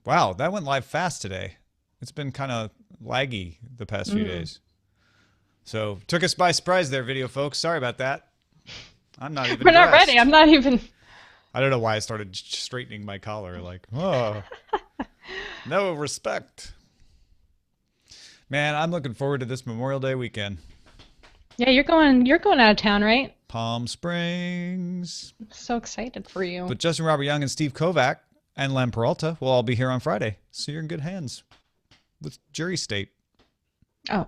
Wow, that went live fast today. It's been kind of laggy the past few days. So took us by surprise there, video folks. Sorry about that. I'm not even We're not dressed. ready. I'm not even. I don't know why I started straightening my collar. Like, oh, no respect. Man, I'm looking forward to this Memorial Day weekend. Yeah, you're going out of town, right? Palm Springs. I'm so excited for you. But Justin Robert Young and Steve Kovac and Len Peralta will all be here on Friday. So you're in good hands with Jury State. Oh,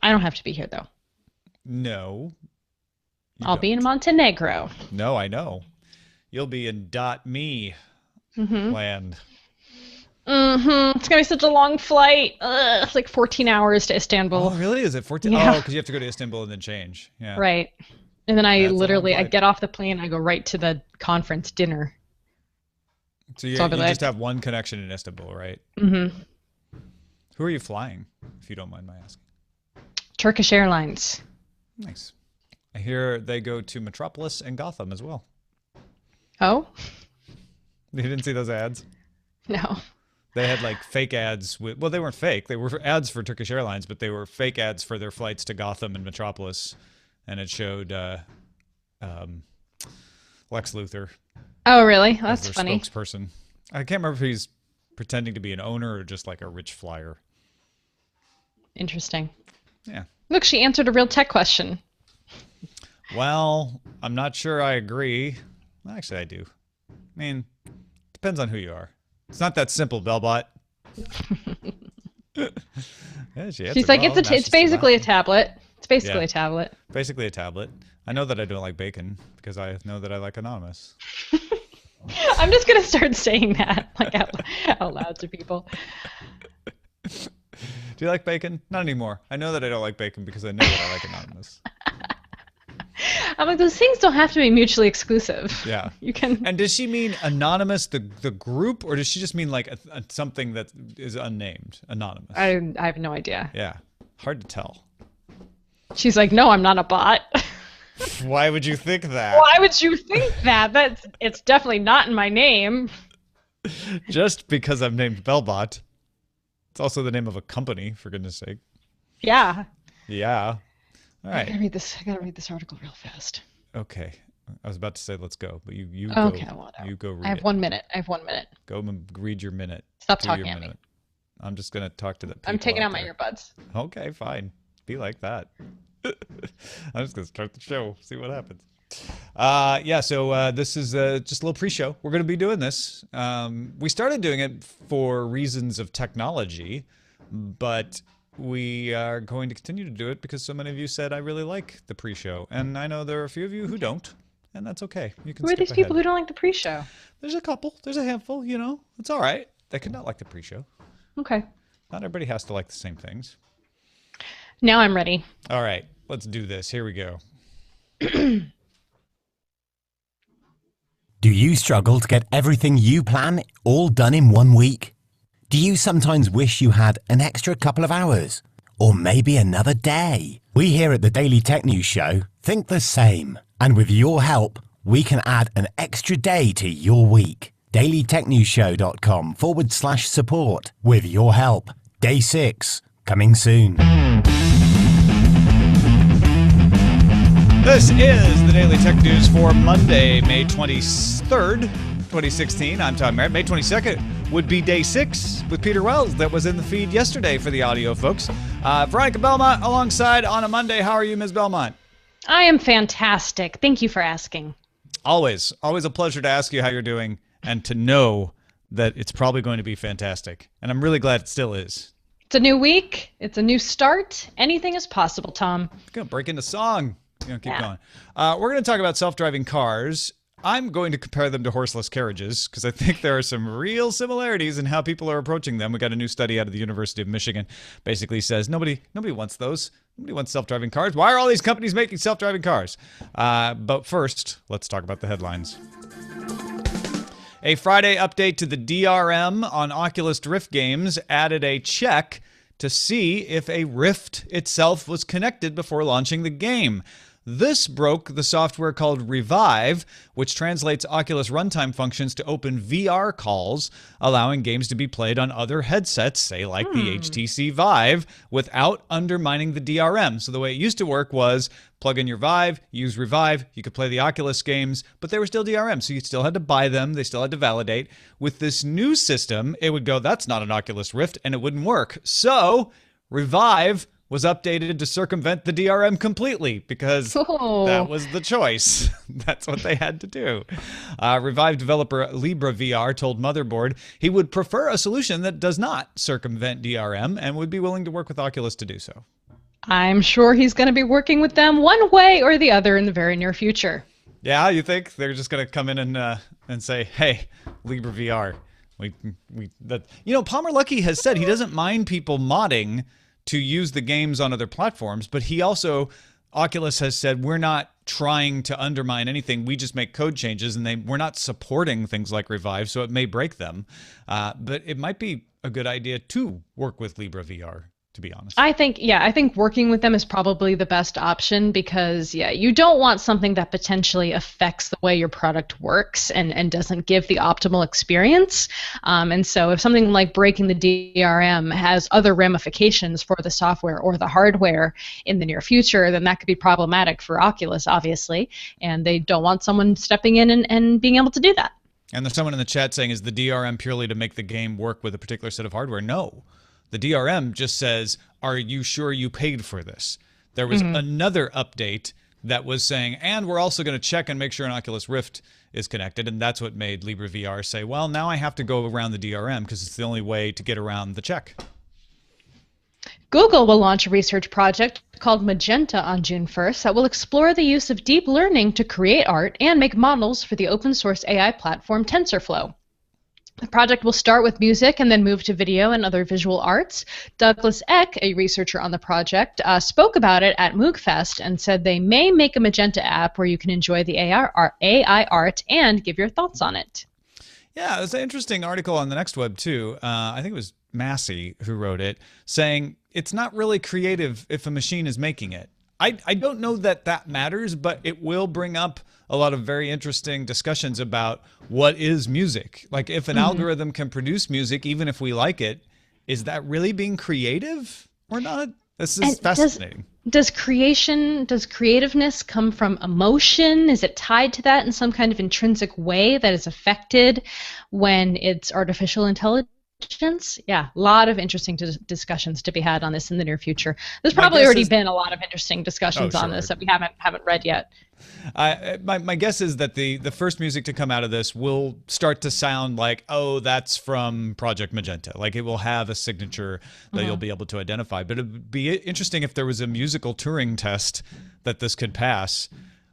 I don't have to be here though. No. I'll be in Montenegro. No, I know. You'll be in .me land. It's gonna be such a long flight. It's like 14 hours to Istanbul. Oh, really? Is it 14? Yeah. Oh, because you have to go to Istanbul and then change. Yeah. Right. And then I That's get off the plane, I go right to the conference dinner. So you So I'll be just like- have one connection in Istanbul, right? Mm-hmm. Who are you flying, if you don't mind my asking? Turkish Airlines. Nice. I hear they go to Metropolis and Gotham as well. Oh? You didn't see those ads? No. They had like fake ads with, well, they weren't fake. They were ads for Turkish Airlines, but they were fake ads for their flights to Gotham and Metropolis. And it showed Lex Luthor Oh, really? as That's their funny. spokesperson. I can't remember if he's pretending to be an owner or just like a rich flyer. Interesting. Yeah. Look, she answered a real tech question. Well, I'm not sure I agree. Actually, I do. I mean, depends on who you are. It's not that simple, Belbot. Yeah, She's like, it's basically a tablet. It's basically a tablet. Basically a tablet. I know that I don't like bacon because I know that I like Anonymous. I'm just gonna start saying that like out loud to people. Do you like bacon? Not anymore. I know that I don't like bacon because I know that I like Anonymous. I'm like, those things don't have to be mutually exclusive. Yeah. You can. And does she mean Anonymous, the group, or does she just mean like something that is unnamed? Anonymous. I have no idea. Yeah. Hard to tell. She's like, no, I'm not a bot. Why would you think that? Why would you think that? It's definitely not in my name. Just because I'm named Belbot. It's also the name of a company, for goodness sake. Yeah. Yeah. All I right. gotta read this article real fast. Okay. I was about to say let's go, but you Okay, go. whatever. You go read I have it. 1 minute. I have 1 minute. Go and read your minute. Stop Do talking your at me. minute. I'm just gonna talk to the people. I'm taking out out my there. earbuds. Okay, fine. Be like that. I'm just gonna start the show. See what happens. Yeah. So this is just a little pre-show. We're gonna be doing this. We started doing it for reasons of technology, but we are going to continue to do it because so many of you said I really like the pre-show, and I know there are a few of you who don't, and that's okay. You can. Who are skip these ahead. people who don't like the pre-show? There's a couple. There's a handful. You know, it's all right. They could not like the pre-show. Okay. Not everybody has to like the same things. Now I'm ready. All right, let's do this. Here we go. Do you struggle to get everything you plan all done in 1 week? Do you sometimes wish you had an extra couple of hours? Or maybe another day? We here at the Daily Tech News Show think the same. And with your help, we can add an extra day to your week. dailytechnewsshow.com/support. With your help. Day 6, coming soon. This is the Daily Tech News for Monday, May 23rd, 2016. I'm Tom Merritt. May 22nd would be day 6 with Peter Wells. That was in the feed yesterday for the audio folks. Veronica Belmont alongside on a Monday. How are you, Ms. Belmont? I am fantastic. Thank you for asking. Always a pleasure to ask you how you're doing and to know that it's probably going to be fantastic. And I'm really glad it still is. It's a new week. It's a new start. Anything is possible, Tom. Gonna break into song. Keep Yeah. going. We're going to talk about self-driving cars. I'm going to compare them to horseless carriages because I think there are some real similarities in how people are approaching them. We got a new study out of the University of Michigan. Basically says nobody wants those. Nobody wants self-driving cars. Why are all these companies making self-driving cars? But first, let's talk about the headlines. A Friday update to the DRM on Oculus Rift games added a check to see if a Rift itself was connected before launching the game. This broke the software called Revive, which translates Oculus runtime functions to open VR calls, allowing games to be played on other headsets, say like the HTC Vive, without undermining the DRM. So the way it used to work was plug in your Vive, use Revive, you could play the Oculus games, but they were still DRM, so you still had to buy them, they still had to validate. With this new system, it would go, that's not an Oculus Rift, and it wouldn't work. So Revive was updated to circumvent the DRM completely because that was the choice. That's what they had to do. Revive developer LibraVR told Motherboard he would prefer a solution that does not circumvent DRM and would be willing to work with Oculus to do so. I'm sure he's going to be working with them one way or the other in the very near future. Yeah, you think they're just going to come in and say, "Hey, LibraVR, Palmer Luckey has said he doesn't mind people modding to use the games on other platforms, but he also, Oculus has said, we're not trying to undermine anything. We just make code changes, and we're not supporting things like Revive, so it may break them. But it might be a good idea to work with LibraVR, to be honest. I think working with them is probably the best option because, you don't want something that potentially affects the way your product works and doesn't give the optimal experience. And so if something like breaking the DRM has other ramifications for the software or the hardware in the near future, then that could be problematic for Oculus, obviously. And they don't want someone stepping in and being able to do that. And there's someone in the chat saying, is the DRM purely to make the game work with a particular set of hardware? No. The DRM just says, are you sure you paid for this? There was another update that was saying, and we're also going to check and make sure an Oculus Rift is connected. And that's what made LibraVR say, well, now I have to go around the DRM because it's the only way to get around the check. Google will launch a research project called Magenta on June 1st that will explore the use of deep learning to create art and make models for the open source AI platform TensorFlow. The project will start with music and then move to video and other visual arts. Douglas Eck, a researcher on the project, spoke about it at MoogFest and said they may make a Magenta app where you can enjoy the AI art and give your thoughts on it. Yeah, it's an interesting article on the Next Web, too. I think it was Massey who wrote it, saying it's not really creative if a machine is making it. I don't know that that matters, but it will bring up a lot of very interesting discussions about what is music. Like if an algorithm can produce music, even if we like it, is that really being creative or not? This is fascinating. Does creativeness come from emotion? Is it tied to that in some kind of intrinsic way that is affected when it's artificial intelligence? Yeah, a lot of interesting discussions to be had on this in the near future. There's probably already been a lot of interesting discussions on this that we haven't read yet. My guess is that the first music to come out of this will start to sound like, oh, that's from Project Magenta. Like it will have a signature that you'll be able to identify. But it would be interesting if there was a musical Turing test that this could pass,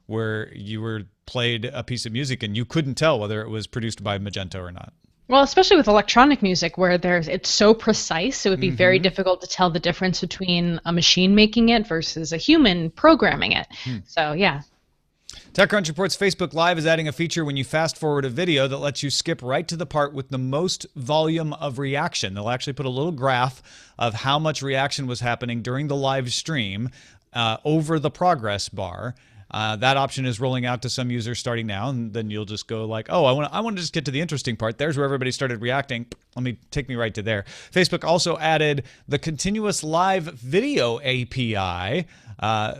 where you were played a piece of music and you couldn't tell whether it was produced by Magenta or not. Well, especially with electronic music where it's so precise, it would be very difficult to tell the difference between a machine making it versus a human programming it. So, yeah. TechCrunch reports Facebook Live is adding a feature when you fast forward a video that lets you skip right to the part with the most volume of reaction. They'll actually put a little graph of how much reaction was happening during the live stream over the progress bar. That option is rolling out to some users starting now, and then you'll just go like, oh, I want to just get to the interesting part. There's where everybody started reacting. Take me right to there. Facebook also added the continuous live video API.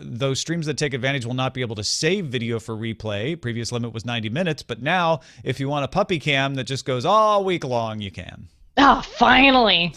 Those streams that take advantage will not be able to save video for replay. Previous limit was 90 minutes, but now if you want a puppy cam that just goes all week long, you can. Oh, finally.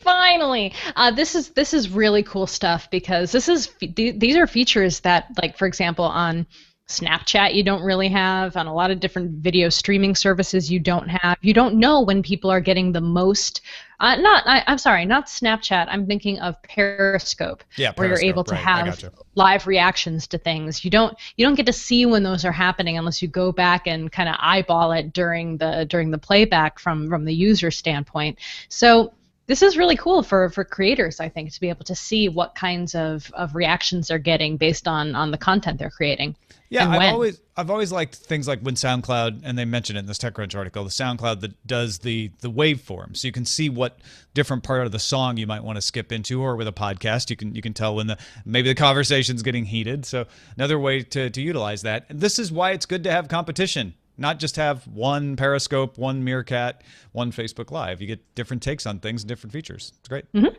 Finally, this is really cool stuff because these are features that, like, for example, on Snapchat you don't really have, on a lot of different video streaming services you don't have. You don't know when people are getting the most. I'm sorry, not Snapchat. I'm thinking of Periscope, where you're able to have live reactions to things. You don't get to see when those are happening unless you go back and kind of eyeball it during the playback from the user standpoint. So this is really cool for creators, I think, to be able to see what kinds of reactions they're getting based on the content they're creating. Yeah, And I've always liked things like when SoundCloud, and they mention it in this TechCrunch article, the SoundCloud that does the waveform, so you can see what different part of the song you might want to skip into, or with a podcast, you can tell when maybe the conversation's getting heated. So another way to utilize that. And this is why it's good to have competition, not just have one Periscope, one Meerkat, one Facebook Live. You get different takes on things and different features. It's great. Mm-hmm.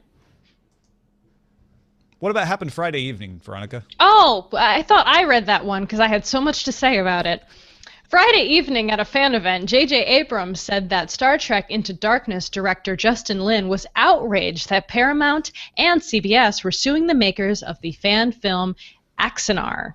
What about happened Friday evening, Veronica? Oh, I thought I read that one because I had so much to say about it. Friday evening at a fan event, J.J. Abrams said that Star Trek Into Darkness director Justin Lin was outraged that Paramount and CBS were suing the makers of the fan film Axanar.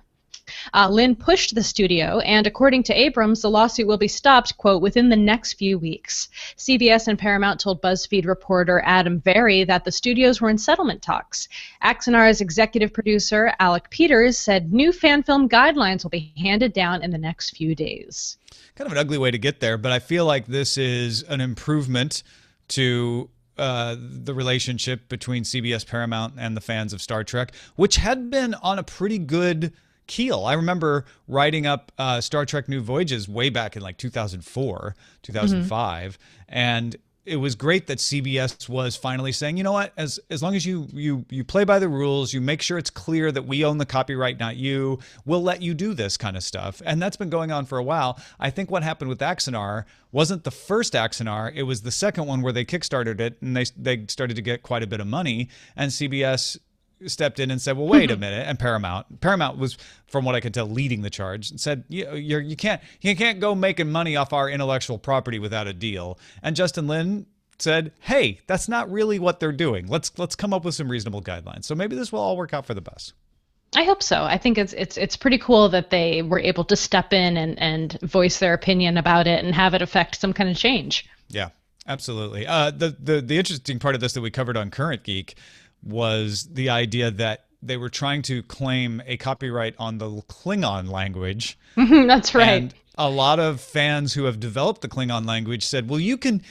Lin pushed the studio, and according to Abrams, the lawsuit will be stopped, quote, within the next few weeks. CBS and Paramount told BuzzFeed reporter Adam Berry that the studios were in settlement talks. Axanar's executive producer, Alec Peters, said new fan film guidelines will be handed down in the next few days. Kind of an ugly way to get there, but I feel like this is an improvement to the relationship between CBS, Paramount, and the fans of Star Trek, which had been on a pretty good keel. I remember writing up Star Trek New Voyages way back in like 2004, 2005, and it was great that CBS was finally saying, you know what, as long as you play by the rules, you make sure it's clear that we own the copyright, not you, we'll let you do this kind of stuff. And that's been going on for a while. I think what happened with Axanar wasn't the first Axanar, it was the second one where they kickstarted it, and they started to get quite a bit of money, and CBS stepped in and said, well, wait a minute. And Paramount was, from what I could tell, leading the charge, and said, you can't go making money off our intellectual property without a deal. And Justin Lin said, hey, that's not really what they're doing. Let's come up with some reasonable guidelines. So maybe this will all work out for the best. I hope so. I think it's pretty cool that they were able to step in and voice their opinion about it and have it affect some kind of change. Yeah, absolutely. The interesting part of this that we covered on Current Geek was the idea that they were trying to claim a copyright on the Klingon language. That's right. And a lot of fans who have developed the Klingon language said, well, you can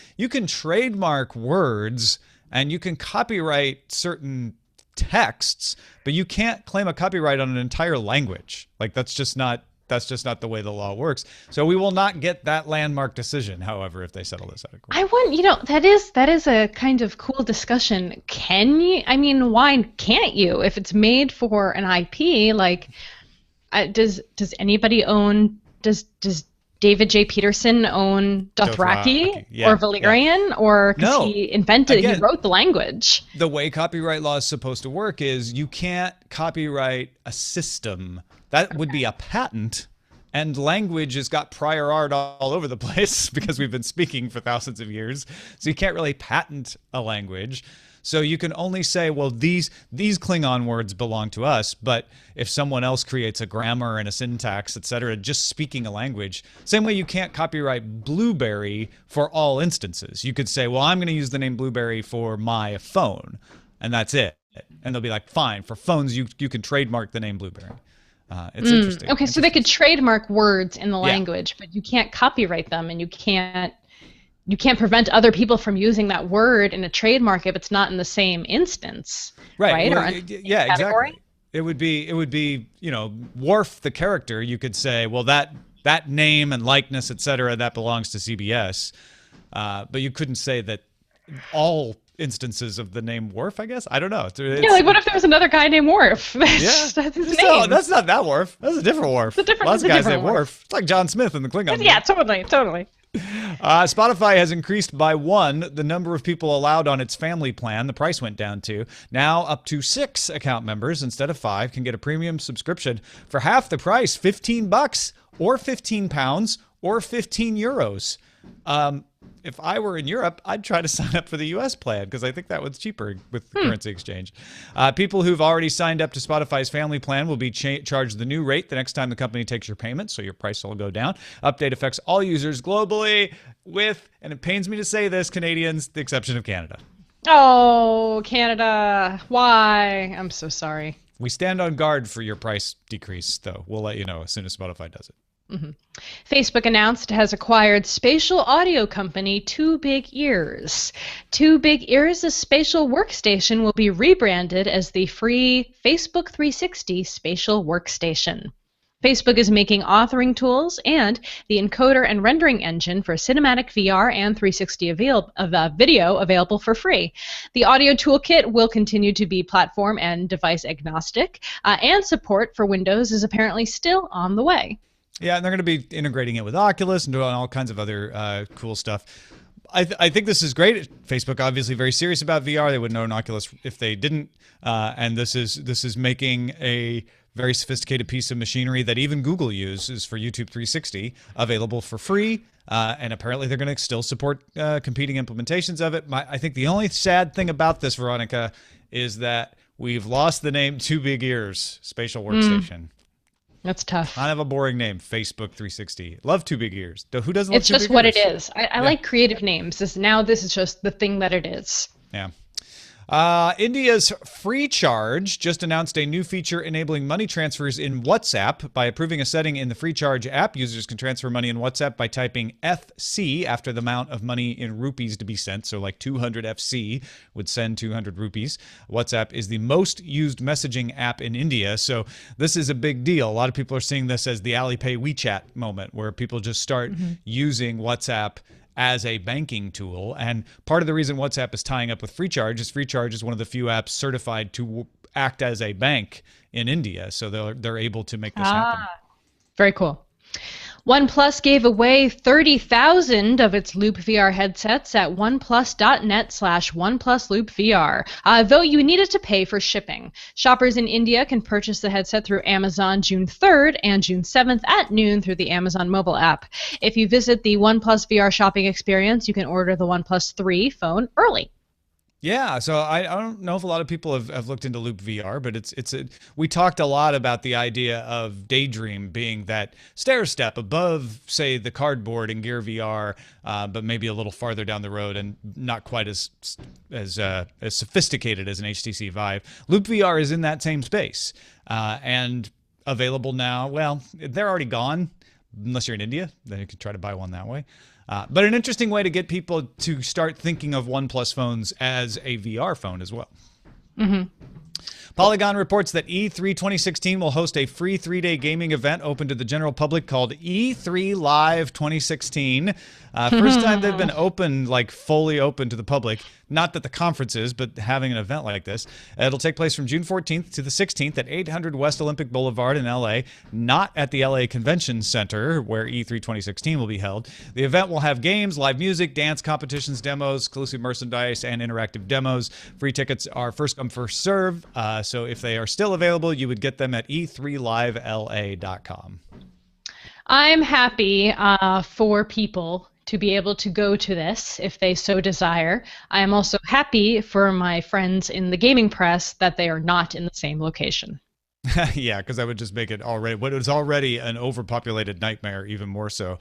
trademark words and you can copyright certain texts, but you can't claim a copyright on an entire language. Like that's just not the way the law works. So we will not get that landmark decision, however, if they settle this out of court. I want, that is a kind of cool discussion. Can you? I mean, why can't you? If it's made for an IP, like, does anybody own? Does David J. Peterson own Dothraki or Valyrian? Yeah. Or because he wrote the language. The way copyright law is supposed to work is you can't copyright a system. That would be a patent, and language has got prior art all over the place because we've been speaking for thousands of years. So you can't really patent a language. So you can only say, well, these Klingon words belong to us, but if someone else creates a grammar and a syntax, etc., just speaking a language, same way you can't copyright Blueberry for all instances. You could say, well, I'm going to use the name Blueberry for my phone, and that's it. And they'll be like, fine, for phones, you can trademark the name Blueberry. It's interesting. Okay, so they could trademark words in the language, but you can't copyright them, and you can't prevent other people from using that word in a trademark if it's not in the same instance, right? Well, or yeah, exactly. It would be Worf the character. You could say, well, that name and likeness, etc., that belongs to CBS, but you couldn't say that all instances of the name Worf, I guess. I don't know. Like what if there was another guy named Worf? That's his name. That's not that Worf. That's a different Worf. Lots of guys named Worf. It's like John Smith in the Klingon. Yeah, totally. Spotify has increased by 1 the number of people allowed on its family plan. The price went down to now up to 6 account members instead of 5 can get a premium subscription for half the price, $15 or £15 or €15. If I were in Europe, I'd try to sign up for the US plan because I think that one's cheaper with the currency exchange. People who've already signed up to Spotify's family plan will be charged the new rate the next time the company takes your payment, so your price will go down. Update affects all users globally with, and it pains me to say this, Canadians, the exception of Canada. Oh, Canada. Why? I'm so sorry. We stand on guard for your price decrease, though. We'll let you know as soon as Spotify does it. Facebook announced it has acquired spatial audio company Two Big Ears. Two Big Ears' spatial workstation will be rebranded as the free Facebook 360 spatial workstation. Facebook is making authoring tools and the encoder and rendering engine for cinematic VR and 360 video available for free. The audio toolkit will continue to be platform and device agnostic, and support for Windows is apparently still on the way. Yeah, and they're going to be integrating it with Oculus and doing all kinds of other cool stuff. I think this is great. Facebook obviously very serious about VR. They wouldn't own Oculus if they didn't. And this is making a very sophisticated piece of machinery that even Google uses for YouTube 360 available for free. And apparently they're going to still support competing implementations of it. I think the only sad thing about this, Veronica, is that we've lost the name Two Big Ears Spatial Workstation. That's tough. Kind of a boring name, Facebook 360. Love Two Big Ears. Who doesn't love It's Two Big Ears? just what it is. I like creative names. This is just the thing that it is. Yeah. India's Free Charge just announced a new feature enabling money transfers in WhatsApp. By approving a setting in the Free Charge app, users can transfer money in WhatsApp by typing FC after the amount of money in rupees to be sent. So like 200 FC would send 200 rupees. WhatsApp is the most used messaging app in India. So this is a big deal. A lot of people are seeing this as the Alipay WeChat moment, where people just start using WhatsApp as a banking tool. And part of the reason WhatsApp is tying up with Free Charge is one of the few apps certified to act as a bank in India. So they're able to make this happen. Very cool. OnePlus gave away 30,000 of its Loop VR headsets at oneplus.net/OnePlusLoopVR, though you needed to pay for shipping. Shoppers in India can purchase the headset through Amazon June 3rd and June 7th at noon through the Amazon mobile app. If you visit the OnePlus VR shopping experience, you can order the OnePlus 3 phone early. Yeah, so I don't know if a lot of people have looked into Loop VR, but we talked a lot about the idea of Daydream being that stair step above, say, the cardboard in Gear VR, but maybe a little farther down the road and not quite as sophisticated as an HTC Vive. Loop VR is in that same space and available now. Well, they're already gone, unless you're in India. Then you could try to buy one that way. But an interesting way to get people to start thinking of OnePlus phones as a VR phone as well. Polygon reports that E3 2016 will host a free 3-day gaming event open to the general public called E3 Live 2016. First time they've been open, like fully open to the public. Not that the conference is, but having an event like this. It'll take place from June 14th to the 16th at 800 West Olympic Boulevard in LA, not at the LA Convention Center, where E3 2016 will be held. The event will have games, live music, dance competitions, demos, exclusive merchandise, and interactive demos. Free tickets are first come, first serve. So if they are still available, you would get them at e3livela.com. I'm happy for people to be able to go to this if they so desire. I am also happy for my friends in the gaming press that they are not in the same location. Yeah, because that would just make it already, what was already an overpopulated nightmare, even more so.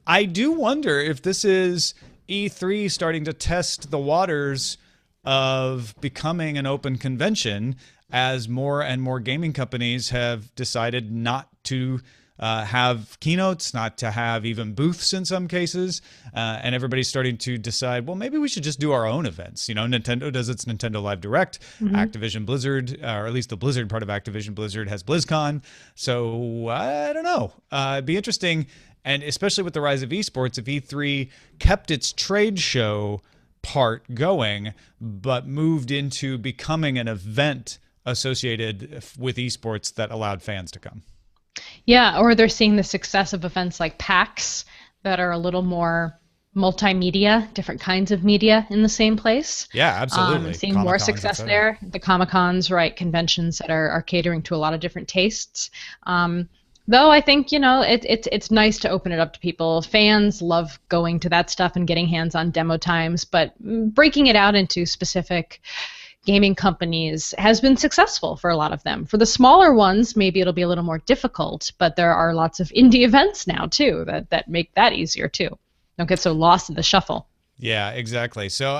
I do wonder if this is E3 starting to test the waters of becoming an open convention, as more and more gaming companies have decided not to have keynotes, not to have even booths in some cases, and everybody's starting to decide, well, maybe we should just do our own events. You know, Nintendo does its Nintendo Live Direct, Activision Blizzard, or at least the Blizzard part of Activision Blizzard has BlizzCon. So I don't know. It'd be interesting, and especially with the rise of esports, if E3 kept its trade show part going, but moved into becoming an event associated with esports that allowed fans to come. Yeah, or they're seeing the success of events like PAX that are a little more multimedia, different kinds of media in the same place. Yeah, absolutely. Seeing more success there. The Comic-Cons, right, conventions that are catering to a lot of different tastes. Though I think, you know, it's nice to open it up to people. Fans love going to that stuff and getting hands-on demo times, but breaking it out into specific gaming companies has been successful for a lot of them. For the smaller ones, maybe it'll be a little more difficult, but there are lots of indie events now too that make that easier too. Don't get so lost in the shuffle. Yeah, exactly. So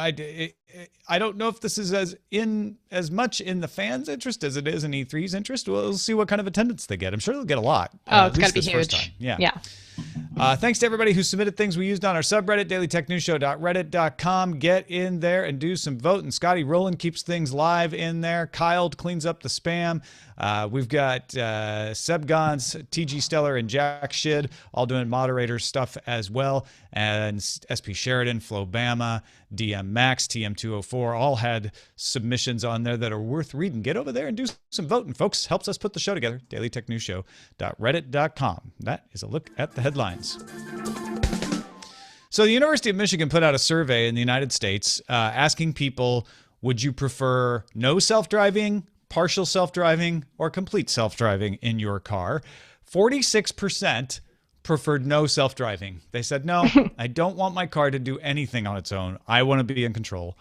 I don't know if this is as much in the fans' interest as it is in E3's interest. We'll see what kind of attendance they get. I'm sure they'll get a lot. Oh, it's got to be huge. Yeah. Thanks to everybody who submitted things we used on our subreddit, dailytechnewsshow.reddit.com. Get in there and do some voting. Scotty Rowland keeps things live in there. Kyle cleans up the spam. We've got Seb Gons, TG Stellar, and Jack Shid all doing moderator stuff as well. And SP Sheridan, Flobama, DM Max, TM204 all had submissions on there that are worth reading. Get over there and do some voting, folks. Helps us put the show together. dailytechnewsshow.reddit.com. That is a look at the headlines. So the University of Michigan put out a survey in the United States asking people, would you prefer no self-driving, partial self-driving, or complete self-driving in your car? 46% preferred no self-driving. They said, no, I don't want my car to do anything on its own. I want to be in control.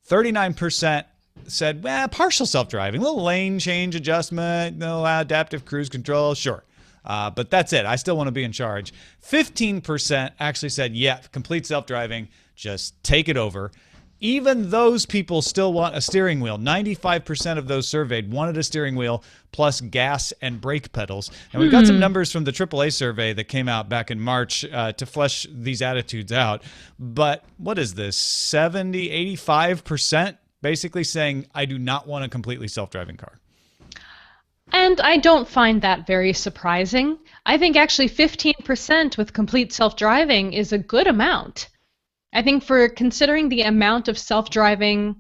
39% said, well, partial self-driving, a little lane change adjustment, no adaptive cruise control, sure. But that's it. I still want to be in charge. 15% actually said, yeah, complete self-driving, just take it over. Even those people still want a steering wheel. 95% of those surveyed wanted a steering wheel plus gas and brake pedals. And we've got some numbers from the AAA survey that came out back in March to flesh these attitudes out. But what is this? 85% basically saying, I do not want a completely self-driving car. And I don't find that very surprising. I think actually 15% with complete self-driving is a good amount. I think for considering the amount of self-driving,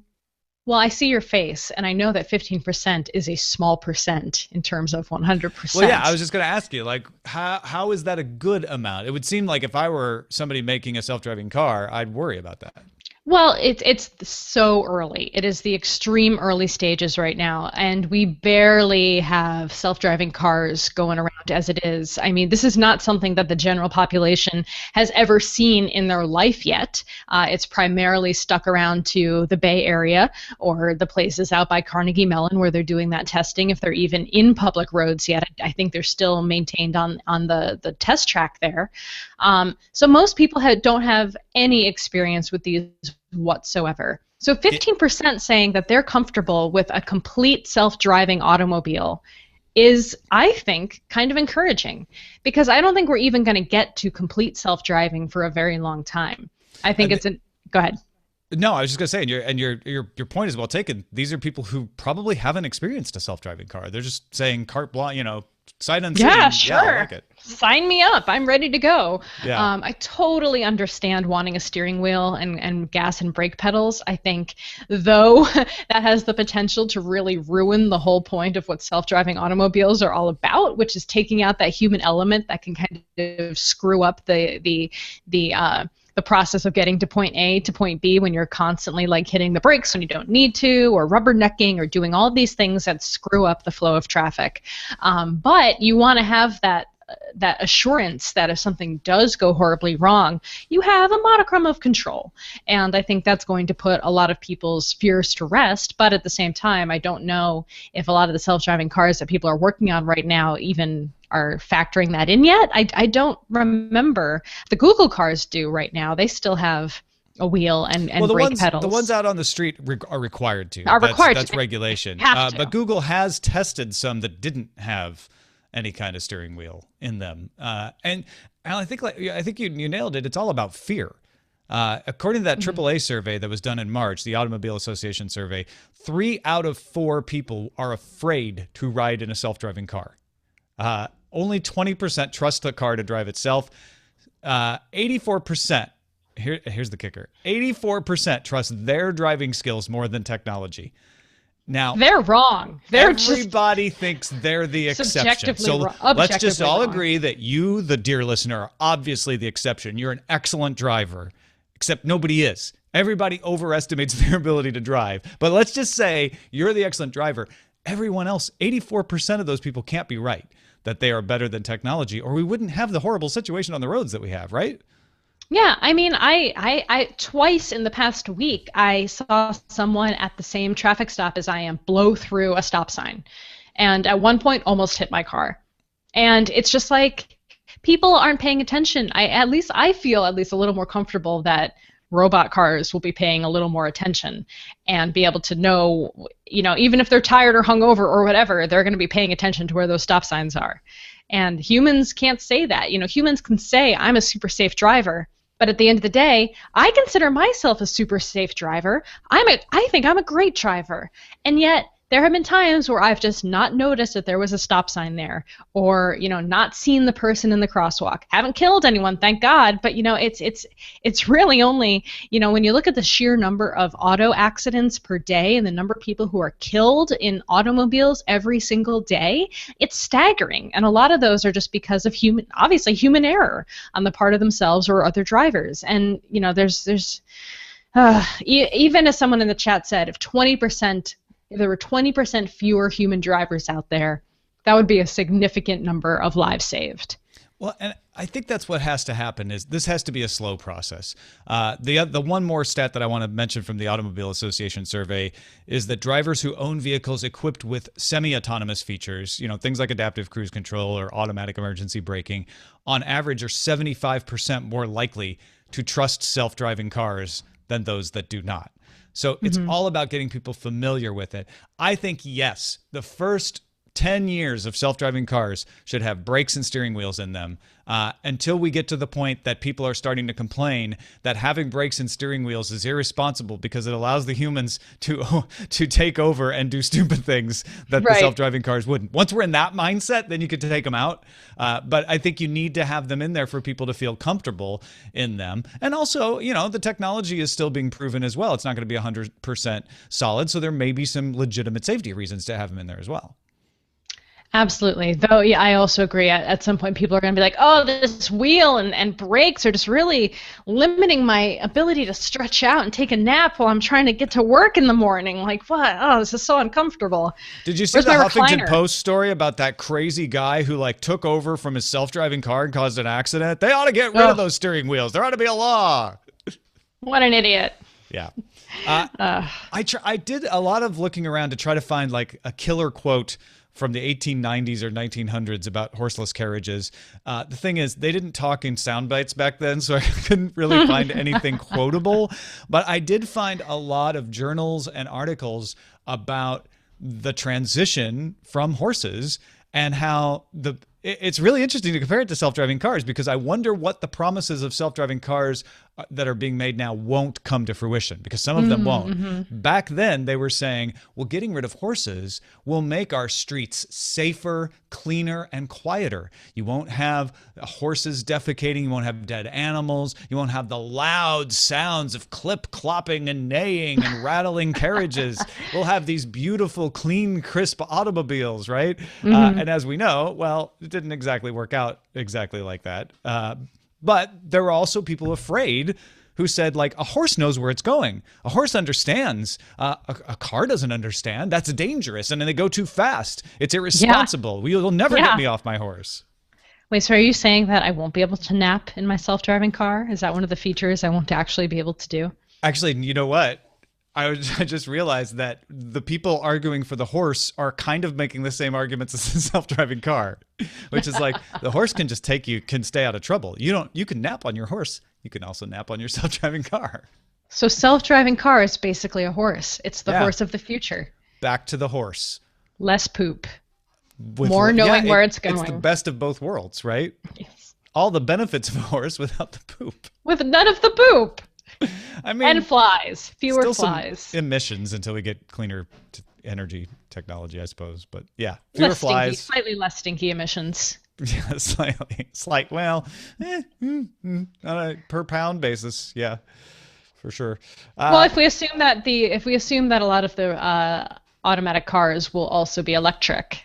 well, I see your face, and I know that 15% is a small percent in terms of 100%. Well, yeah, I was just going to ask you, like, how is that a good amount? It would seem like if I were somebody making a self-driving car, I'd worry about that. Well, it's so early. It is the extreme early stages right now, and we barely have self-driving cars going around as it is. I mean, this is not something that the general population has ever seen in their life yet. It's primarily stuck around to the Bay Area or the places out by Carnegie Mellon where they're doing that testing. If they're even in public roads yet, I think they're still maintained on the test track there. So most people don't have any experience with these whatsoever. So 15% saying that they're comfortable with a complete self-driving automobile is, I think, kind of encouraging, because I don't think we're even going to get to complete self-driving for a very long time. I think go ahead. No, I was just going to say, and your point is well taken. These are people who probably haven't experienced a self-driving car. They're just saying carte blanche, sight unseen. Yeah, sure. Yeah, I like it. Sign me up. I'm ready to go. Yeah. I totally understand wanting a steering wheel and gas and brake pedals. I think, though, that has the potential to really ruin the whole point of what self-driving automobiles are all about, which is taking out that human element that can kind of screw up the process of getting to point A to point B when you're constantly like hitting the brakes when you don't need to, or rubbernecking, or doing all these things that screw up the flow of traffic. But you want to have that assurance that if something does go horribly wrong, you have a modicum of control. And I think that's going to put a lot of people's fears to rest. But at the same time, I don't know if a lot of the self-driving cars that people are working on right now even are factoring that in yet. I don't remember. The Google cars do right now. They still have a wheel and brake pedals. The ones out on the street are required to. That's regulation. But Google has tested some that didn't have any kind of steering wheel in them. And I think you nailed it. It's all about fear. According to that AAA survey that was done in March, the Automobile Association survey, 3 out of 4 people are afraid to ride in a self-driving car. Only 20% trust the car to drive itself. 84%, here's the kicker, 84% trust their driving skills more than technology. Now, they're wrong. Everybody thinks they're the exception. So let's just all agree that you, the dear listener, are obviously the exception. You're an excellent driver, except nobody is. Everybody overestimates their ability to drive. But let's just say you're the excellent driver. Everyone else, 84% of those people can't be right that they are better than technology, or we wouldn't have the horrible situation on the roads that we have, right? Yeah, I mean, I twice in the past week, I saw someone at the same traffic stop as I am blow through a stop sign, and at one point almost hit my car. And it's just like, people aren't paying attention. I feel at least a little more comfortable that robot cars will be paying a little more attention and be able to know, even if they're tired or hungover or whatever, they're going to be paying attention to where those stop signs are. And humans can't say that. Humans can say, I'm a super safe driver. But at the end of the day, I consider myself a super safe driver. I think I'm a great driver. And yet, there have been times where I've just not noticed that there was a stop sign there, or not seen the person in the crosswalk. Haven't killed anyone, thank God, but it's really only, when you look at the sheer number of auto accidents per day and the number of people who are killed in automobiles every single day, it's staggering. And a lot of those are just because of obviously human error on the part of themselves or other drivers. And there's even as someone in the chat said, if there were 20% fewer human drivers out there, that would be a significant number of lives saved. Well, and I think that's what has to happen. Is this has to be a slow process. The one more stat that I want to mention from the Automobile Association survey is that drivers who own vehicles equipped with semi-autonomous features, things like adaptive cruise control or automatic emergency braking, on average are 75% more likely to trust self-driving cars than those that do not. So it's all about getting people familiar with it. I think, yes, the first 10 years of self-driving cars should have brakes and steering wheels in them until we get to the point that people are starting to complain that having brakes and steering wheels is irresponsible because it allows the humans to take over and do stupid things that the self-driving cars wouldn't. Once we're in that mindset, then you could take them out. But I think you need to have them in there for people to feel comfortable in them. And also, the technology is still being proven as well. It's not going to be 100% solid. So there may be some legitimate safety reasons to have them in there as well. Absolutely. Though, yeah, I also agree. At some point, people are going to be like, oh, this wheel and brakes are just really limiting my ability to stretch out and take a nap while I'm trying to get to work in the morning. Like, what? Oh, this is so uncomfortable. Did you see the Huffington Post story about that crazy guy who took over from his self-driving car and caused an accident? They ought to get rid of those steering wheels. There ought to be a law. What an idiot. Yeah. I did a lot of looking around to try to find a killer quote from the 1890s or 1900s about horseless carriages. The thing is, they didn't talk in sound bites back then, so I couldn't really find anything quotable. But I did find a lot of journals and articles about the transition from horses and how it's really interesting to compare it to self-driving cars, because I wonder what the promises of self-driving cars that are being made now won't come to fruition, because some of them won't. Back then, they were saying, well, getting rid of horses will make our streets safer, cleaner, and quieter. You won't have horses defecating. You won't have dead animals. You won't have the loud sounds of clip-clopping and neighing and rattling carriages. We'll have these beautiful, clean, crisp automobiles, right? And as we know, well, it didn't exactly work out exactly like that. But there were also people afraid who said, a horse knows where it's going. A horse understands. A car doesn't understand. That's dangerous. And then they go too fast. It's irresponsible. You'll never get me off my horse. Wait, so are you saying that I won't be able to nap in my self-driving car? Is that one of the features I won't actually be able to do? Actually, you know what? I just realized that the people arguing for the horse are kind of making the same arguments as the self-driving car, which is the horse can just can stay out of trouble. You can nap on your horse. You can also nap on your self-driving car. So self-driving car is basically a horse. It's the horse of the future. Back to the horse. Less poop. More knowing where it's going. It's the best of both worlds, right? Yes. All the benefits of a horse without the poop. With none of the poop. I mean, and flies. Fewer still flies. Some emissions until we get cleaner energy technology, I suppose. But yeah, fewer flies. Slightly less stinky emissions. Yeah, slight. Well, on a per pound basis, yeah, for sure. Well, if we assume that a lot of the automatic cars will also be electric,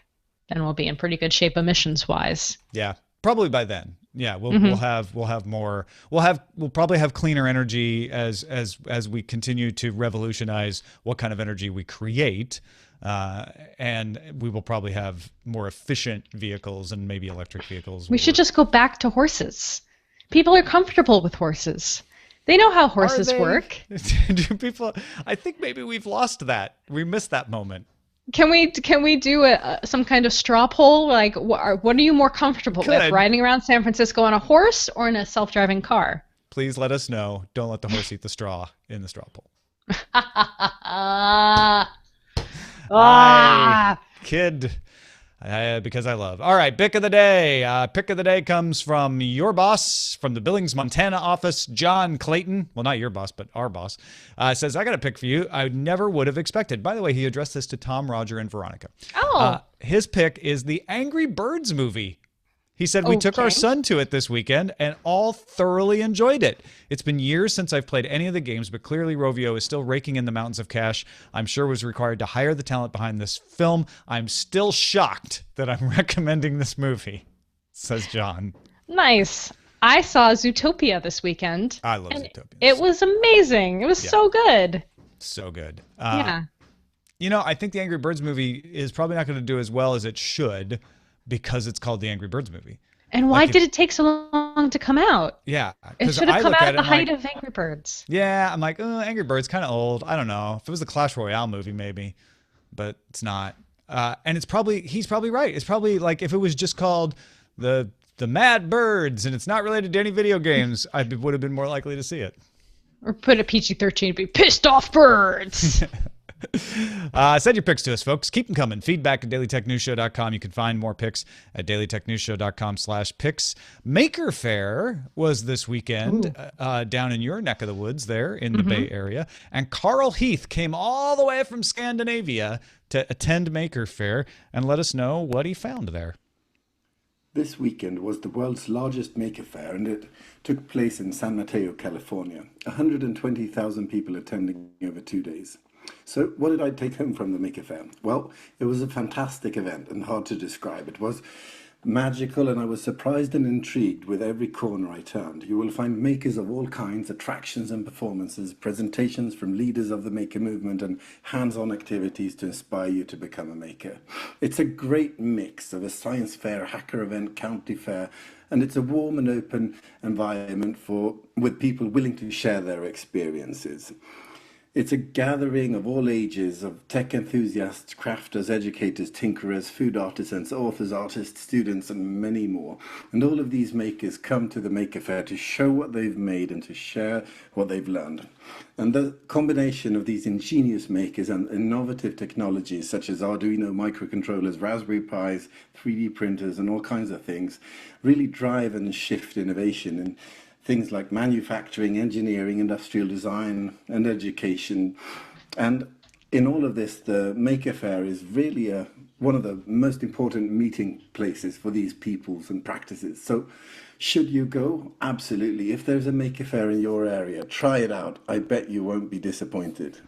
then we'll be in pretty good shape emissions wise. Yeah, probably by then. Yeah, we'll have more. We'll probably have cleaner energy as we continue to revolutionize what kind of energy we create, and we will probably have more efficient vehicles and maybe electric vehicles. We should just go back to horses. People are comfortable with horses. They know how horses work. Do people? I think maybe we've lost that. We missed that moment. Can we do some kind of straw poll? What are you more comfortable with, riding around San Francisco on a horse or in a self-driving car? please let us know. Don't let the horse eat the straw in the straw poll. I kid. Because I love. All right, pick of the day. Pick of the day comes from your boss from the Billings, Montana office, John Clayton. Well, not your boss, but our boss. Says, I got a pick for you. I never would have expected. By the way, he addressed this to Tom, Roger, and Veronica. His pick is the Angry Birds movie. He said, we took our son to it this weekend and all thoroughly enjoyed it. It's been years since I've played any of the games, but clearly Rovio is still raking in the mountains of cash I'm sure was required to hire the talent behind this film. I'm still shocked that I'm recommending this movie, says John. Nice. I saw Zootopia this weekend. I love Zootopia. It was amazing. It was so good. So good. Yeah. You know, I think the Angry Birds movie is probably not going to do as well as it should, because it's called the Angry Birds movie. And why did it take so long to come out? Yeah. It should have come out at the height of Angry Birds. Yeah, I'm like, Angry Birds, kind of old. I don't know. If it was the Clash Royale movie, maybe. But it's not. And he's probably right. It's probably like if it was just called the Mad Birds and it's not related to any video games, I would have been more likely to see it. Or put a PG-13 to be pissed off birds. Send your picks to us, folks. Keep them coming. Feedback at dailytechnewsshow.com. You can find more picks at dailytechnewsshow.com/picks. Maker Faire was this weekend down in your neck of the woods there in the Bay Area. And Carl Heath came all the way from Scandinavia to attend Maker Faire and let us know what he found there. This weekend was the world's largest Maker Faire, and it took place in San Mateo, California. 120,000 people attending over 2 days. So what did I take home from the Maker Faire? Well, it was a fantastic event and hard to describe. It was magical, and I was surprised and intrigued with every corner I turned. You will find makers of all kinds, attractions and performances, presentations from leaders of the maker movement, and hands-on activities to inspire you to become a maker. It's a great mix of a science fair, hacker event, county fair, and it's a warm and open environment with people willing to share their experiences. It's a gathering of all ages of tech enthusiasts, crafters, educators, tinkerers, food artisans, authors, artists, students, and many more. And all of these makers come to the Maker Faire to show what they've made and to share what they've learned. And the combination of these ingenious makers and innovative technologies such as Arduino microcontrollers, Raspberry Pis, 3D printers, and all kinds of things really drive and shift innovation in things like manufacturing, engineering, industrial design, and education. And in all of this, the Maker Faire is really one of the most important meeting places for these peoples and practices. So should you go? Absolutely. If there's a Maker Faire in your area, try it out. I bet you won't be disappointed.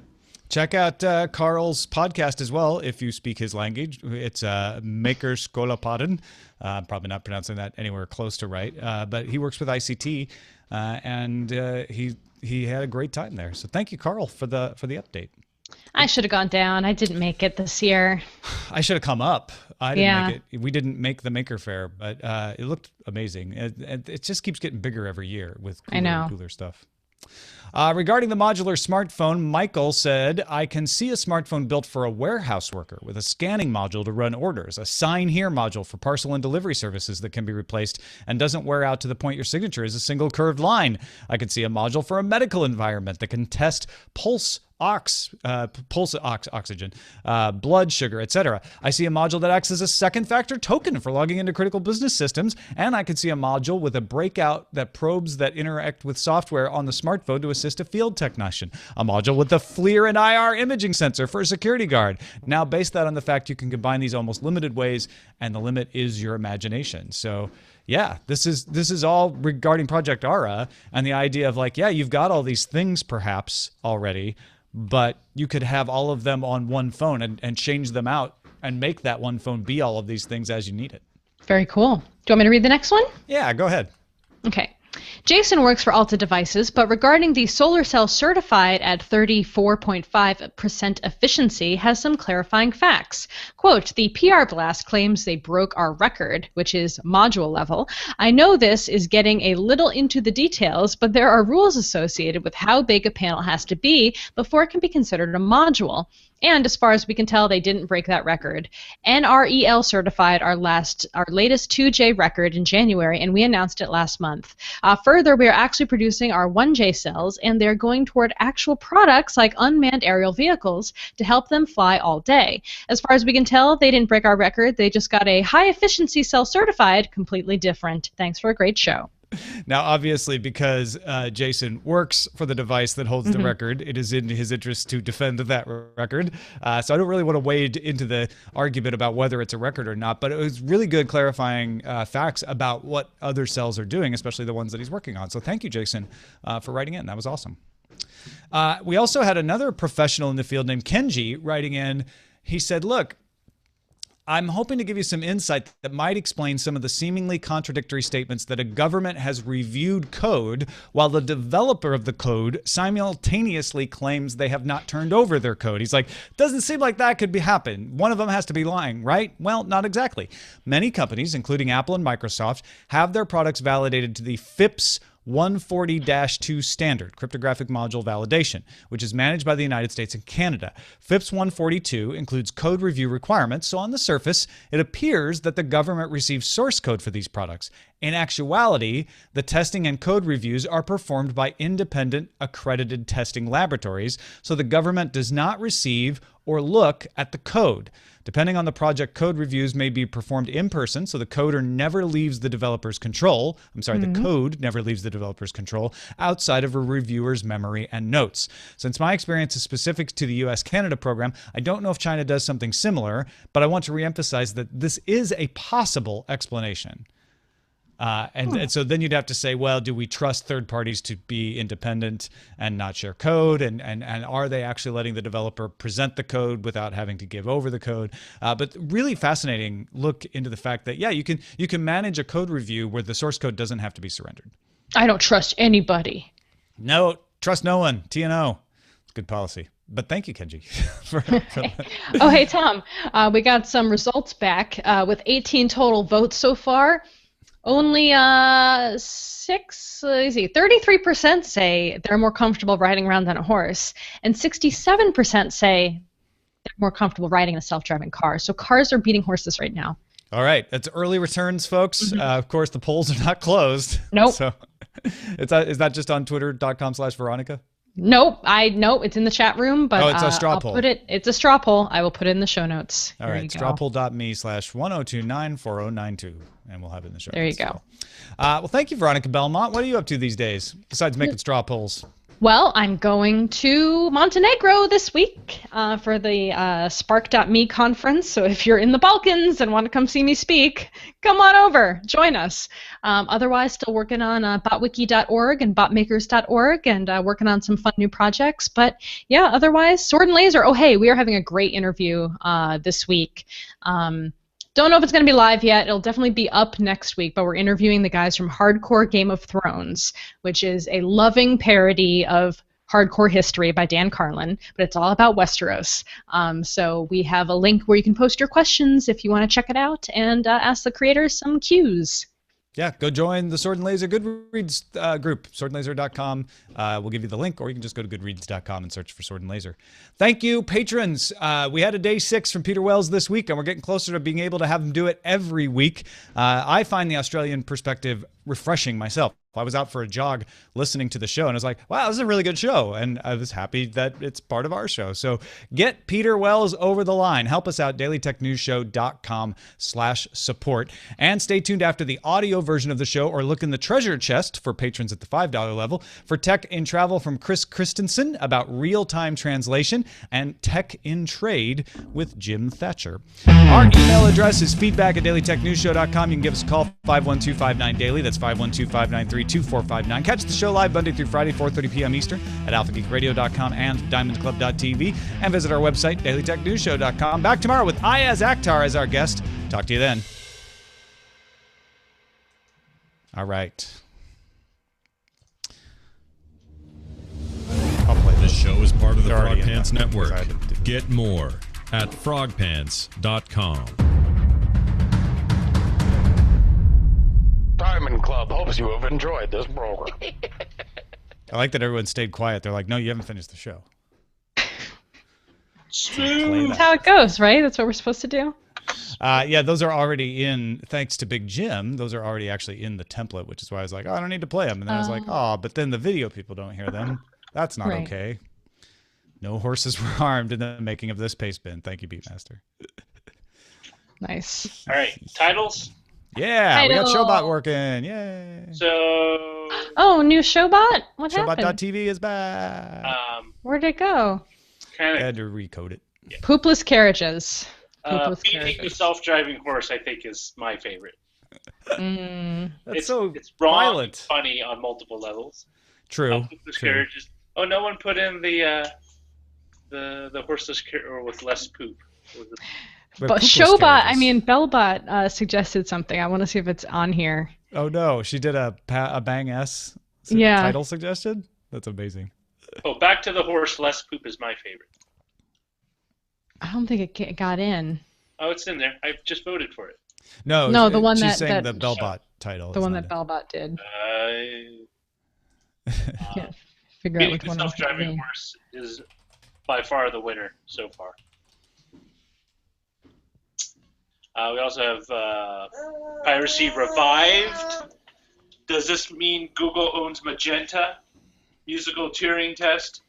Check out Carl's podcast as well, if you speak his language. It's Maker Skolapaden. I'm probably not pronouncing that anywhere close to right, but he works with ICT, and he had a great time there. So thank you, Carl, for the update. I should have gone down. I didn't make it this year. I should have come up. I didn't make it. We didn't make the Maker Faire, but it looked amazing. It just keeps getting bigger every year with cooler and cooler stuff. Regarding the modular smartphone, Michael said, I can see a smartphone built for a warehouse worker with a scanning module to run orders, a sign here module for parcel and delivery services that can be replaced and doesn't wear out to the point your signature is a single curved line. I can see a module for a medical environment that can test pulse oxygen, blood sugar, etc. I see a module that acts as a second factor token for logging into critical business systems, and I can see a module with a breakout that probes that interact with software on the smartphone to assist a field technician, a module with a FLIR and IR imaging sensor for a security guard. Now base that on the fact you can combine these almost limited ways, and the limit is your imagination. So yeah, this is all regarding Project Ara and the idea of like, yeah, you've got all these things perhaps already, but you could have all of them on one phone and change them out and make that one phone be all of these things as you need it. Very cool. Do you want me to read the next one? Yeah, go ahead. Okay. Jason works for Alta Devices, but regarding the solar cell certified at 34.5% efficiency has some clarifying facts. Quote, the PR blast claims they broke our record, which is module level. I know this is getting a little into the details, but there are rules associated with how big a panel has to be before it can be considered a module. And as far as we can tell, they didn't break that record. NREL certified our latest 2J record in January, and we announced it last month. Further, we are actually producing our 1J cells, and they're going toward actual products like unmanned aerial vehicles to help them fly all day. As far as we can tell, they didn't break our record. They just got a high-efficiency cell certified, completely different. Thanks for a great show. Now, obviously, because Jason works for the device that holds the record, it is in his interest to defend that record. So I don't really want to wade into the argument about whether it's a record or not, but it was really good clarifying facts about what other cells are doing, especially the ones that he's working on. So thank you, Jason, for writing in. That was awesome. We also had another professional in the field named Kenji writing in. He said, look, I'm hoping to give you some insight that might explain some of the seemingly contradictory statements that a government has reviewed code while the developer of the code simultaneously claims they have not turned over their code. He's like, doesn't seem like that could happen. One of them has to be lying, right? Well, not exactly. Many companies, including Apple and Microsoft, have their products validated to the FIPS 140-2 standard, cryptographic module validation, which is managed by the United States and Canada. FIPS 142 includes code review requirements, so on the surface, it appears that the government receives source code for these products. In actuality, the testing and code reviews are performed by independent accredited testing laboratories, so the government does not receive or look at the code. Depending on the project, code reviews may be performed in person, so the coder never leaves the developer's control. The code never leaves the developer's control outside of a reviewer's memory and notes. Since my experience is specific to the US-Canada program, I don't know if China does something similar, but I want to reemphasize that this is a possible explanation. And so then you'd have to say, well, do we trust third parties to be independent and not share code? And are they actually letting the developer present the code without having to give over the code? But really fascinating look into the fact that, yeah, you can manage a code review where the source code doesn't have to be surrendered. I don't trust anybody. No, trust no one. TNO. It's good policy. But thank you, Kenji. Oh, hey, Tom. We got some results back with 18 total votes so far. Only 33% say they're more comfortable riding around than a horse, and 67% say they're more comfortable riding in a self-driving car. So cars are beating horses right now. All right, that's early returns, folks. Of course, the polls are not closed. Nope. So, is that just on twitter.com/Veronica? Nope. It's in the chat room, but it's a straw poll. It's a straw poll. I will put it in the show notes. All right, strawpoll.me/10294092, and we'll have it in the show notes. There you go. Well, thank you, Veronica Belmont. What are you up to these days besides making straw polls? Well, I'm going to Montenegro this week for the Spark.me conference. So if you're in the Balkans and want to come see me speak, come on over. Join us. Otherwise, still working on botwiki.org and botmakers.org and working on some fun new projects. But yeah, otherwise, Sword and Laser. Oh, hey, we are having a great interview this week. Don't know if it's going to be live yet. It'll definitely be up next week, but we're interviewing the guys from Hardcore Game of Thrones, which is a loving parody of Hardcore History by Dan Carlin, but it's all about Westeros. So we have a link where you can post your questions if you want to check it out and ask the creators some cues. Yeah, go join the Sword and Laser Goodreads group, swordandlaser.com. We'll give you the link, or you can just go to goodreads.com and search for Sword and Laser. Thank you, patrons. We had a day 6 from Peter Wells this week, and we're getting closer to being able to have him do it every week. I find the Australian perspective refreshing myself. I was out for a jog listening to the show, and I was like, wow, this is a really good show. And I was happy that it's part of our show. So get Peter Wells over the line. Help us out, dailytechnewsshow.com/support. And stay tuned after the audio version of the show, or look in the treasure chest for patrons at the $5 level for Tech in Travel from Chris Christensen about real-time translation, and Tech in Trade with Jim Thatcher. Our email address is feedback@dailytechnewsshow.com. You can give us a call, 512-59-DAILY. That's 512-593-2459. Catch the show live Monday through Friday, 4:30 p.m. Eastern at alphageekradio.com and diamondclub.tv. And visit our website, dailytechnewsshow.com. Back tomorrow with Ayaz Akhtar as our guest. Talk to you then. All right. This show is part of the Frog Pants Network. Get more at frogpants.com. Diamond Club hopes you have enjoyed this program. I like that everyone stayed quiet. They're like, no, you haven't finished the show. That's how it goes, right? That's what we're supposed to do. Yeah, those are already in, thanks to Big Jim, those are already actually in the template, which is why I was like, oh, I don't need to play them. And then I was like, oh, but then the video people don't hear them. That's not okay. No horses were harmed in the making of this paste bin. Thank you, Beatmaster. Nice. All right, titles? Yeah, we got Showbot working. Yay. So... Oh, new Showbot? What happened? Showbot.tv is back. Where'd it go? I had to recode it. Yeah. Poopless carriages. Beating the self-driving horse, I think, is my favorite. That's it's wrong, violent. Funny on multiple levels. True. Carriages. Oh, no one put in the horseless or with less poop. But Showbot, I mean, Belbot suggested something. I want to see if it's on here. Oh no, she did a Bang S title suggested? That's amazing. Oh, back to the horse, less poop is my favorite. I don't think it got in. Oh, it's in there. I just voted for it. No, the one she's saying the Belbot title. The one that Belbot did. Can't figure out which one. The self-driving horse is by far the winner so far. We also have Piracy Revived. Does this mean Google owns Magenta? Musical Turing Test.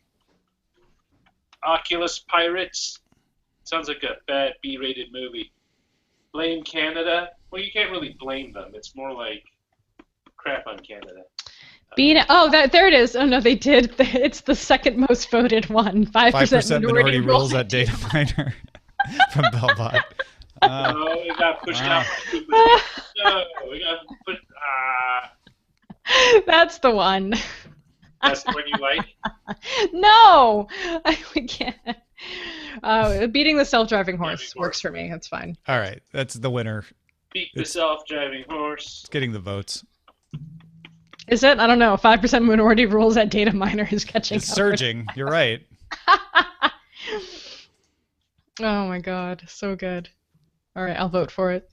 Oculus Pirates. Sounds like a bad B-rated movie. Blame Canada. Well, you can't really blame them. It's more like crap on Canada. There it is. Oh no, they did. It's the second most voted one. 5% minority rules at data miner from Belmont. It got pushed out. No, we got put. That's the one. That's the one you like? No, we can't. Beating the self-driving horse works for me. That's fine. All right, that's the winner. Beat the self-driving horse. It's getting the votes. Is it? I don't know. 5% minority rules at data miner is catching up. It's surging. You're right. Oh my god, so good. All right, I'll vote for it.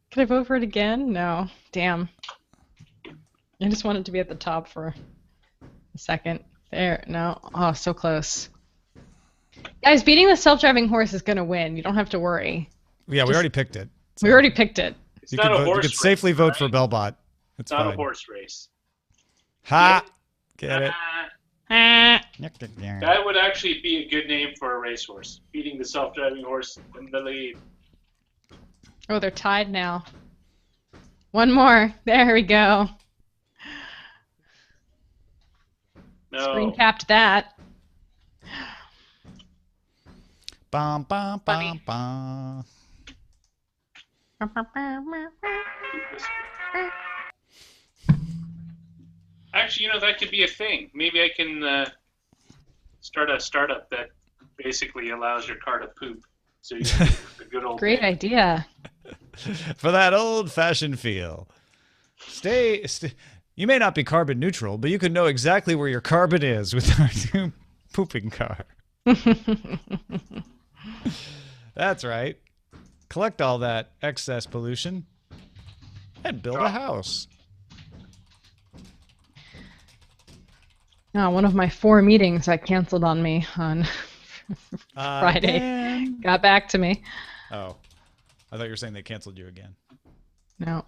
Can I vote for it again? No. Damn. I just want it to be at the top for a second. There. No. Oh, so close. Guys, beating the self-driving horse is going to win. You don't have to worry. Yeah, we already picked it. So. We already picked it. You could safely vote for Belbot. It's not a horse race. Ha! Get it. That would actually be a good name for a racehorse. Beating the self-driving horse in the lead. Oh, they're tied now. One more. There we go. No. Screen capped that. Bum, bum, bum, bum. Actually, that could be a thing. Maybe I can start a startup that basically allows your car to poop. So you can a good old Great thing. idea. For that old-fashioned feel. You may not be carbon neutral, but you can know exactly where your carbon is with our new pooping car. That's right. Collect all that excess pollution and build a house. One of my 4 meetings that canceled on me on Friday Damn. got back to me. Oh. I thought you were saying they canceled you again. No.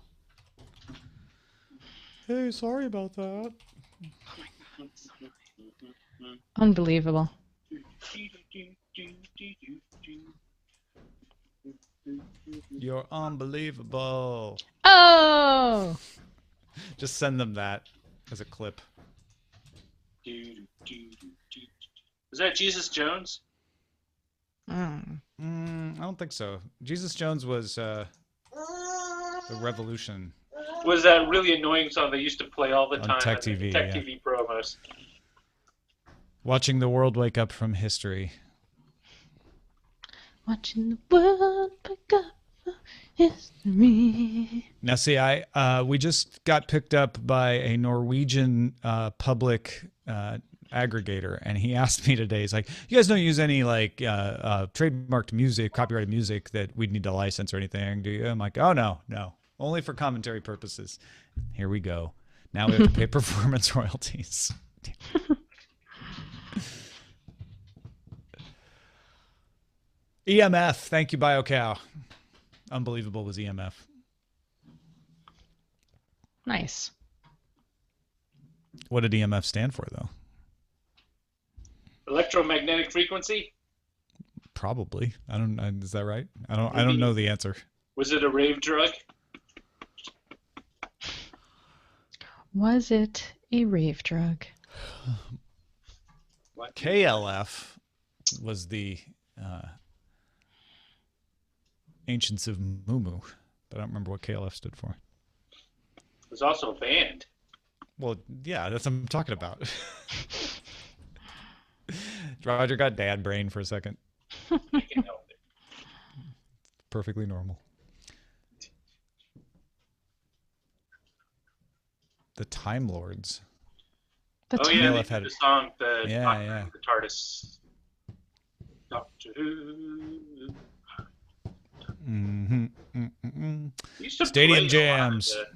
Hey, sorry about that. Unbelievable. You're unbelievable. Oh! Just send them that as a clip. Is that Jesus Jones? I don't think so. Jesus Jones was the Revolution. Was that really annoying song they used to play all the time on Tech on TV, Tech yeah. TV promos? Watching the world wake up from history. Watching the world wake up from history. Now, see, we just got picked up by a Norwegian public aggregator, and he asked me today, he's like, you guys don't use any trademarked music, copyrighted music that we'd need to license or anything, do you? I'm like, oh, no, only for commentary purposes. Here we go. Now we have to pay performance royalties. EMF. Thank you, BioCow. Unbelievable was EMF. Nice. What did EMF stand for, though? Electromagnetic frequency? Probably. I don't. Is that right? I don't know the answer. Was it a rave drug? Was it a rave drug? What? KLF was the Ancients of Mumu, but I don't remember what KLF stood for. It was also a band. Well, yeah, that's what I'm talking about. Roger got dad brain for a second. I can help it. Perfectly normal. The Time Lords. Oh yeah, they KLF had did the song, the Yeah. the TARDIS. Doctor Who. We used to Stadium play Jams. a lot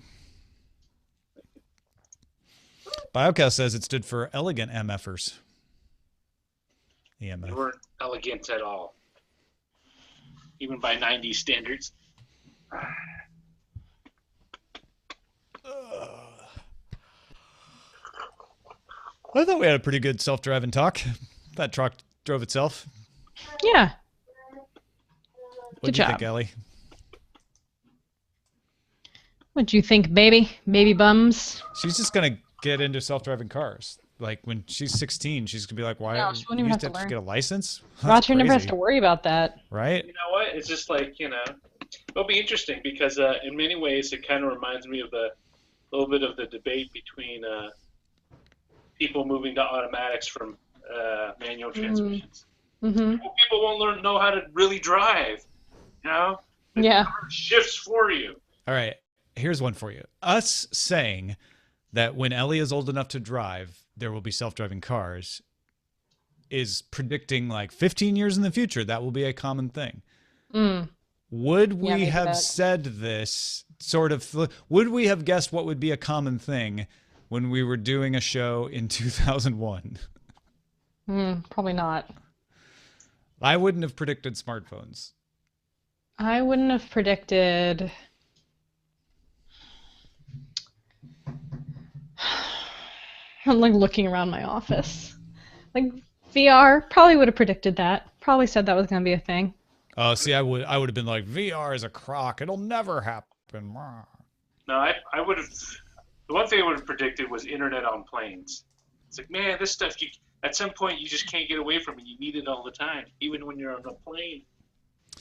of BioCal says it stood for Elegant MFers. They EMF. weren't elegant at all, even by 90s standards. I thought we had a pretty good self-driving talk. That truck drove itself. Yeah. What do you think, Ellie? What do you think, baby? Baby bums? She's just gonna get into self-driving cars. Like when she's 16, she's gonna be like, "Why? No, she wouldn't you even used have to to learn. get a license?" That's Roger never has crazy, to worry about that. right? You know what? It's just like, it'll be interesting because in many ways it kind of reminds me of a little bit of the debate between people moving to automatics from manual transmissions. Mm-hmm. People won't know how to really drive. The Yeah. car shifts for you. All right, here's one for you. Us saying that when Ellie is old enough to drive, there will be self-driving cars is predicting like 15 years in the future that will be a common thing. Would we maybe have that. said this would we have guessed what would be a common thing when we were doing a show in 2001? Probably not. I wouldn't have predicted smartphones. I wouldn't have predicted. I'm like looking around my office. Like VR, probably would have predicted that. Probably said that was going to be a thing. Oh, see, I would have been like, VR is a crock. It'll never happen. No, I would have. The one thing I would have predicted was internet on planes. It's like, man, this stuff, at some point, you just can't get away from it. You need it all the time, even when you're on a plane.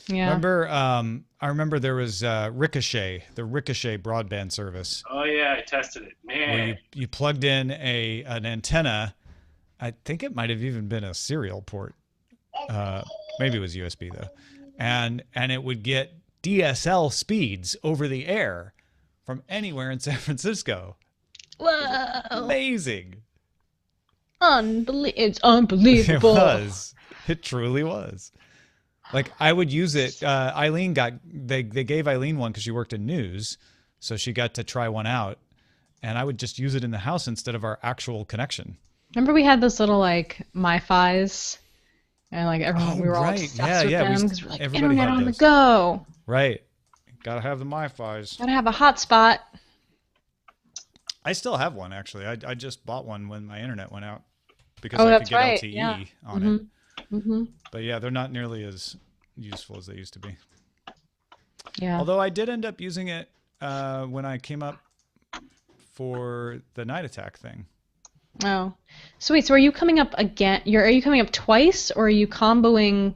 Yeah. Remember, I remember there was Ricochet, the Ricochet broadband service. Oh, yeah, I tested it. Man. Where you plugged in an antenna. I think it might have even been a serial port. Maybe it was USB, though. And it would get DSL speeds over the air from anywhere in San Francisco. Whoa. Amazing. It's unbelievable. It was. It truly was. Like, I would use it. Eileen they gave Eileen one because she worked in news. So she got to try one out. And I would just use it in the house instead of our actual connection. Remember we had those little like MiFis? And like everyone, we were all obsessed with them because we're like, everybody internet had on the those. go. Right. Gotta have the MiFis. Gotta have a hotspot. I still have one, actually. I just bought one when my internet went out because Oh, I that's could get right. LTE Yeah. on it. Mm-hmm. But yeah, they're not nearly as useful as they used to be. Yeah. Although I did end up using it when I came up for the night attack thing. Oh, so wait. So are you coming up again? Are you coming up twice, or are you comboing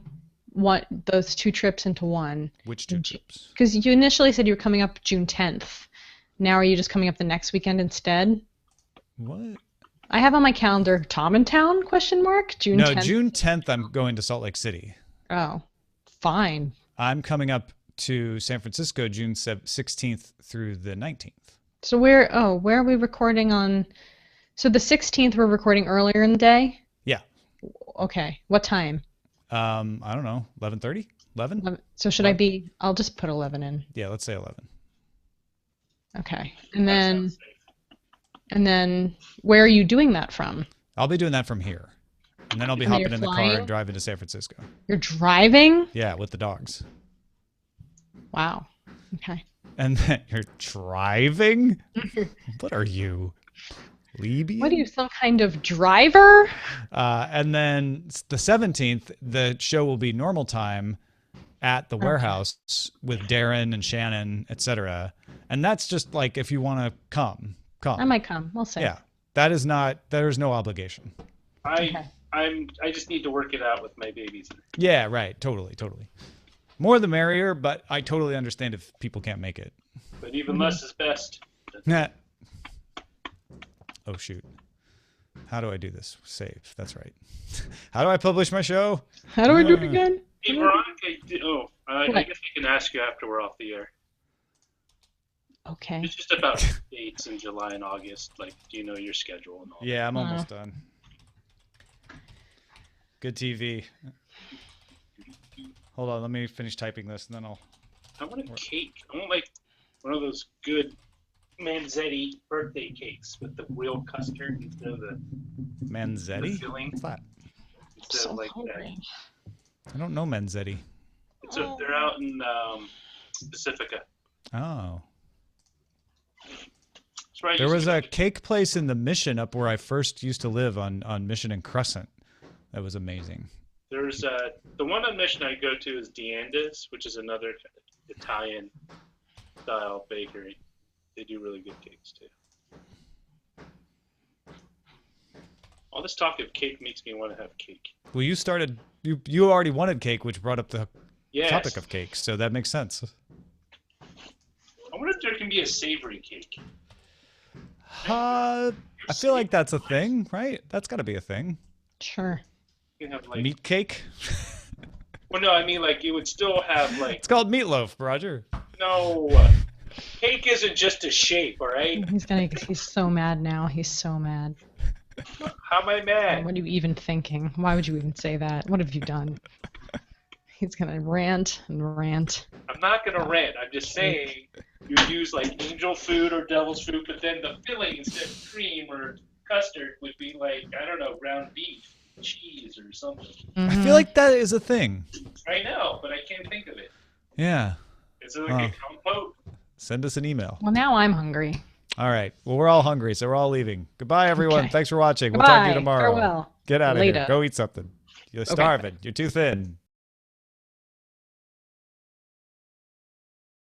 those two trips into one? Which two trips? Because you initially said you were coming up June 10th. Now are you just coming up the next weekend instead? What? I have on my calendar Tom in Town ? June 10th. No, June 10th. I'm going to Salt Lake City. Oh, fine. I'm coming up to San Francisco June 16th through the 19th. So where are we recording on? So the 16th we're recording earlier in the day? Yeah. Okay. What time? I don't know. 11:30? 11? So should I be? I'll just put 11 in. Yeah, let's say 11. Okay. And then where are you doing that from? I'll be doing that from here. And then I'll be And then hopping you're in the car flying? and driving to San Francisco. You're driving? Yeah, with the dogs. Wow. Okay. And then you're driving? What are you? Libyan? What are you, some kind of driver? And then the 17th, the show will be normal time at the warehouse with Darren and Shannon, etc. And that's just like if you want to come. I might come. We'll see. Yeah. That is not, there's no obligation. I just need to work it out with my babies. Yeah, right. Totally. More the merrier, but I totally understand if people can't make it. But even less is best. Nah. Oh, shoot. How do I do this? Save. That's right. How do I publish my show? How do I do it again? Hey, Veronica, I guess I can ask you after we're off the air. Okay. It's just about dates in July and August. Like, do you know your schedule and all that? Yeah, I'm almost done. Good TV. Hold on, let me finish typing this and then I'll... I want a cake. I want, like, one of those good Manzetti birthday cakes with the real custard instead of the Manzetti? the filling. What's that? Instead So of, like, hungry. I don't know Manzetti. They're out in Pacifica. Oh. That's where I There used was to a go. cake place in the Mission up where I first used to live on Mission and Crescent. That was amazing. There's the one on Mission I go to is DTNS, which is another Italian style bakery. They do really good cakes too. All this talk of cake makes me want to have cake. Well, you already wanted cake, which brought up the Yes. topic of cake, so that makes sense. I wonder if there can be a savory cake. I feel like that's a thing, right? That's got to be a thing. Sure. You can have like Meat cake? Well, no, I mean like it would still have like It's called meatloaf, Roger. no. Cake isn't just a shape, all right? He's so mad now. He's so mad. How am I mad? What are you even thinking? Why would you even say that? What have you done? He's gonna rant and rant. I'm not gonna rant. I'm just saying you use like angel food or devil's food, but then the filling instead of cream or custard would be like I don't know, ground beef, cheese, or something. I feel like that is a thing. I know, but I can't think of it. Yeah. Is it like a compote? Send us an email. Well, now I'm hungry. All right. Well, we're all hungry, so we're all leaving. Goodbye, everyone. Okay. Thanks for watching. We'll talk to you Goodbye. tomorrow. Farewell. Get out of Later. here. Go eat something. You're starving. You're too thin.